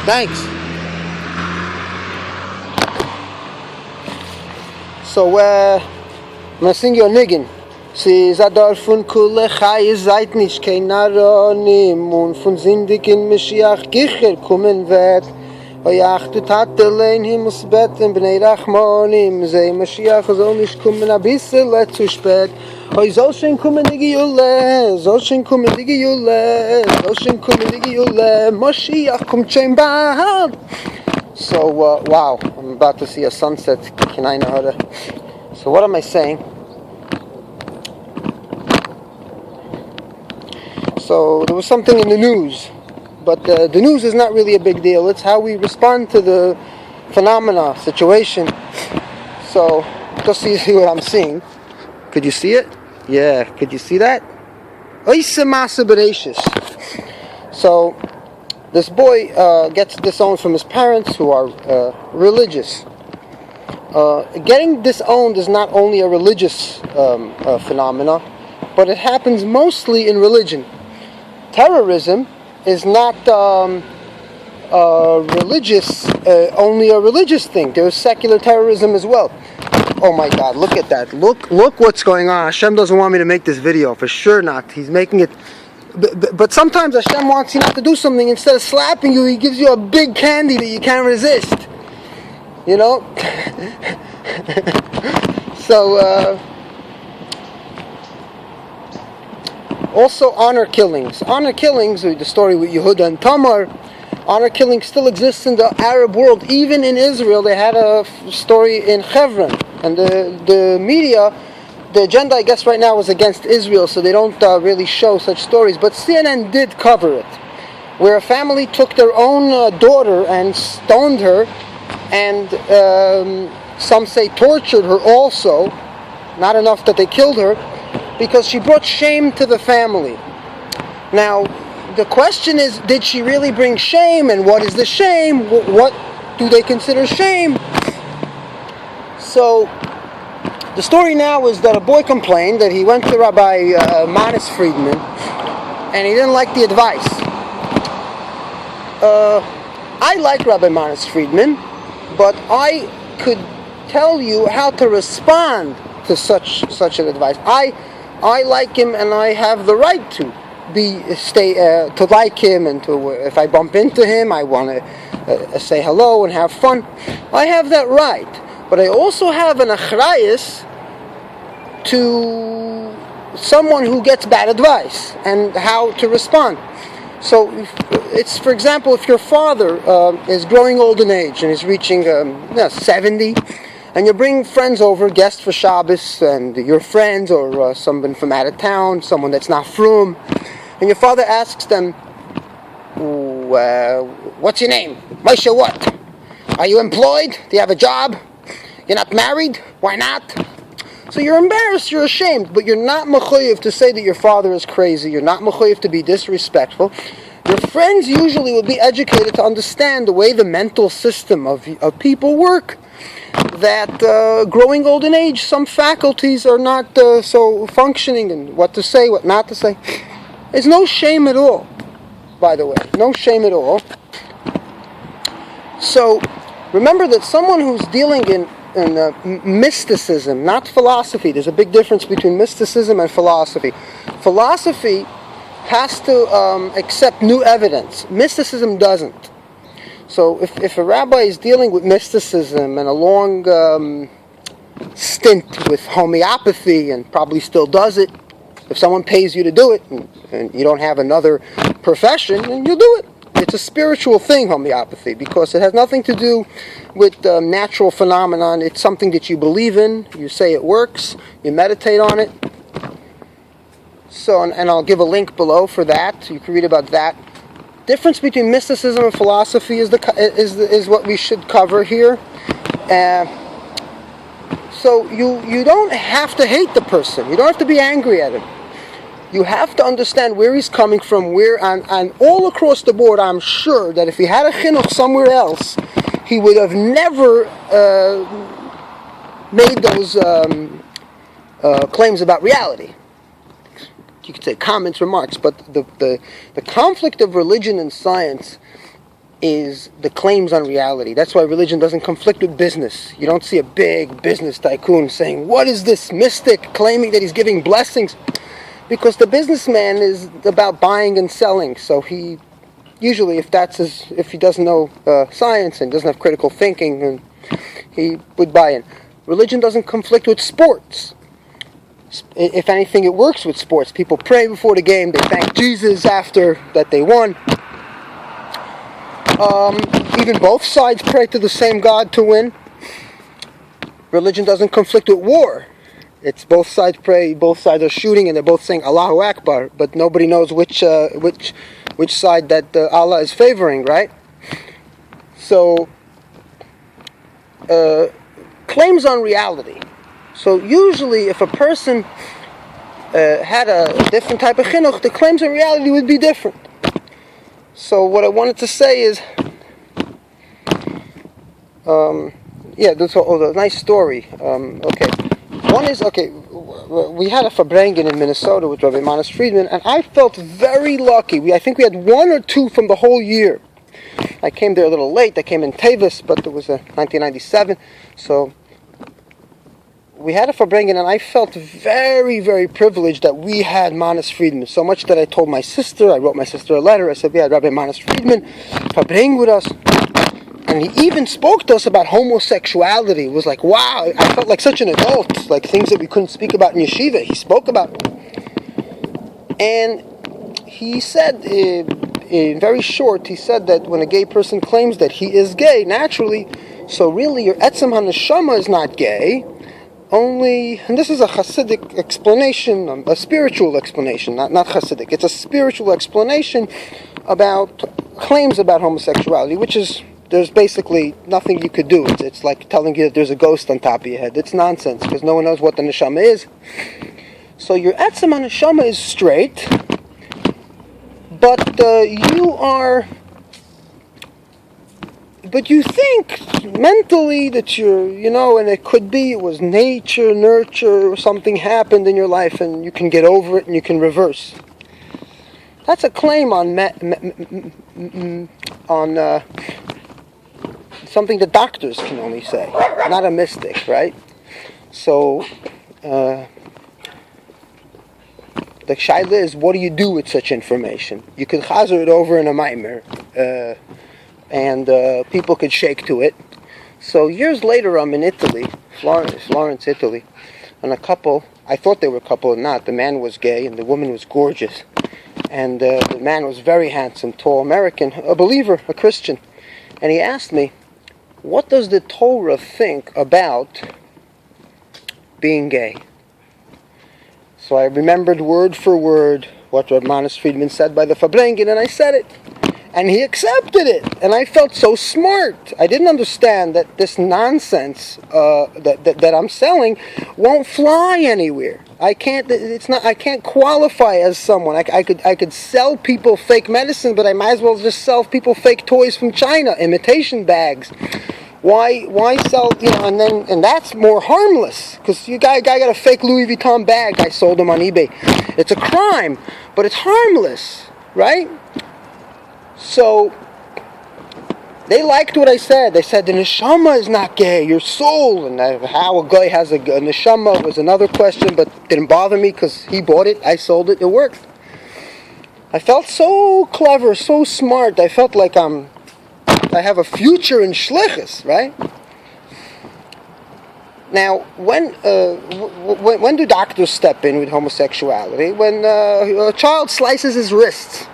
Thanks. So, I'm gonna sing you a niggin. Sie ist ein Dorf von Kulechai, ihr seid nicht kein Naronim, und von Sindig in Mashiach Gicher kommen wird. Oyachtet hat allein Himmelsbetten, Bnei Rachmanim, sei Mashiach soll nicht kommen ein bisschen zu spät. Oy soll schon kommen die Gejule, soll schon kommen die Gejule, soll schon kommen die Gejule, Mashiach kommt schon bald. So, wow, I'm about to see a sunset. Can I know how to... So what am I saying? So there was something in the news, but the news is not really a big deal. It's how we respond to the phenomena, situation. So just so you see what I'm seeing. Could you see it? Yeah, could you see that? So this boy gets disowned from his parents who are religious. Getting disowned is not only a religious phenomena, but it happens mostly in religion. Terrorism is not religious, only a religious thing. There's secular terrorism as well. Oh my God, look at that. Look what's going on. Hashem doesn't want me to make this video, for sure not. He's making it... But sometimes Hashem wants you not to do something. Instead of slapping you, He gives you a big candy that you can't resist. You know? So, also honor killings. Honor killings, the story with Yehuda and Tamar, honor killings still exists in the Arab world. Even in Israel, they had a story in Hebron. And the media, the agenda I guess right now is against Israel, so they don't really show such stories. But CNN did cover it, where a family took their own daughter and stoned her, and some say tortured her also. Not enough that they killed her, because she brought shame to the family. Now, the question is, did she really bring shame, and what is the shame? What do they consider shame? So, the story now is that a boy complained that he went to Rabbi Manis Friedman, and he didn't like the advice. I like Rabbi Manis Friedman, but I could tell you how to respond to such an advice. I like him, and I have the right to like him, and to if I bump into him, I want to say hello and have fun. I have that right, but I also have an achrayus to someone who gets bad advice and how to respond. So, it's, for example, if your father is growing old in age and is reaching 70. And you bring friends over, guests for Shabbos, and your friends, or someone from out of town, someone that's not frum. And your father asks them, what's your name? Moshe what? Are you employed? Do you have a job? You're not married? Why not? So you're embarrassed, you're ashamed, but you're not mechuyev to say that your father is crazy. You're not mechuyev to be disrespectful. Your friends usually will be educated to understand the way the mental system of people work. That growing old in age, some faculties are not so functioning, and what to say, what not to say. There's no shame at all, by the way. No shame at all. So, remember that someone who's dealing in mysticism, not philosophy. There's a big difference between mysticism and philosophy. Philosophy has to accept new evidence. Mysticism doesn't. So if a rabbi is dealing with mysticism and a long stint with homeopathy, and probably still does it, if someone pays you to do it and you don't have another profession, then you'll do it. It's a spiritual thing, homeopathy, because it has nothing to do with natural phenomenon. It's something that you believe in, you say it works, you meditate on it. So, and I'll give a link below for that, you can read about that. Difference between mysticism and philosophy is what we should cover here. So you don't have to hate the person. You don't have to be angry at him. You have to understand where he's coming from, and all across the board, I'm sure that if he had a chinuch somewhere else, he would have never made those claims about reality. You could say comments, remarks, but the conflict of religion and science is the claims on reality. That's why religion doesn't conflict with business. You don't see a big business tycoon saying, what is this mystic claiming that he's giving blessings? Because the businessman is about buying and selling. So he usually, if he doesn't know science and doesn't have critical thinking, then he would buy in. Religion doesn't conflict with sports. If anything, it works with sports. People pray before the game. They thank Jesus after that they won. Even both sides pray to the same God to win. Religion doesn't conflict with war. It's both sides pray, both sides are shooting, and they're both saying Allahu Akbar, but nobody knows which side that Allah is favoring, right? So, claims on reality. So usually, if a person had a different type of chinuch, the claims on reality would be different. So what I wanted to say is, this a nice story. One is, we had a Fabrengen in Minnesota with Rabbi Manis Friedman, and I felt very lucky. I think we had one or two from the whole year. I came there a little late. I came in Tavis, but it was 1997, so we had a Fabrengen, and I felt very, very privileged that we had Manis Friedman. So much that I told my sister, I wrote my sister a letter. I said, we had Rabbi Manis Friedman Fabrengen with us. And he even spoke to us about homosexuality. It was like, wow, I felt like such an adult. Like things that we couldn't speak about in yeshiva, he spoke about. And he said, in very short, he said that when a gay person claims that he is gay, naturally, so really your etzem haneshama is not gay. Only, and this is a Hasidic explanation, a spiritual explanation, not Hasidic. It's a spiritual explanation about claims about homosexuality, which is, there's basically nothing you could do. It's like telling you that there's a ghost on top of your head. It's nonsense, because no one knows what the neshama is. So your etzem neshama is straight, but but you think mentally that and it could be it was nature, nurture, or something happened in your life, and you can get over it and you can reverse. That's a claim on something the doctors can only say, not a mystic, right? So the shaila is, what do you do with such information? You could chazer it over in a maimer, and people could shake to it. So years later, I'm in Italy, Florence, Italy, and a couple, I thought they were a couple or not. The man was gay and the woman was gorgeous. And the man was very handsome, tall, American, a believer, a Christian. And he asked me, what does the Torah think about being gay? So I remembered word for word what Rabbi Manis Friedman said by the Fabrengen, and I said it. And he accepted it. And I felt so smart. I didn't understand that this nonsense that I'm selling won't fly anywhere. I can't qualify as someone. I could sell people fake medicine, but I might as well just sell people fake toys from China, imitation bags. Why sell, and that's more harmless, because you guy got a fake Louis Vuitton bag, I sold them on eBay. It's a crime, but it's harmless, right? So, they liked what I said. They said the neshama is not gay, your soul. And how a guy has a neshama was another question, but didn't bother me because he bought it, I sold it, it worked. I felt so clever, so smart. I felt like I have a future in shlichus, right? Now, when do doctors step in with homosexuality? When a child slices his wrists.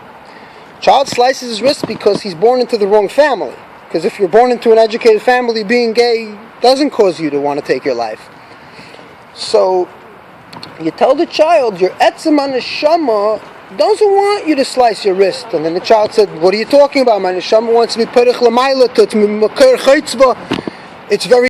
Child slices his wrist because he's born into the wrong family. Because if you're born into an educated family, being gay doesn't cause you to want to take your life. So, you tell the child, your etzem neshama doesn't want you to slice your wrist. And then the child said, what are you talking about? My neshama wants to be perich l'mayla, it's very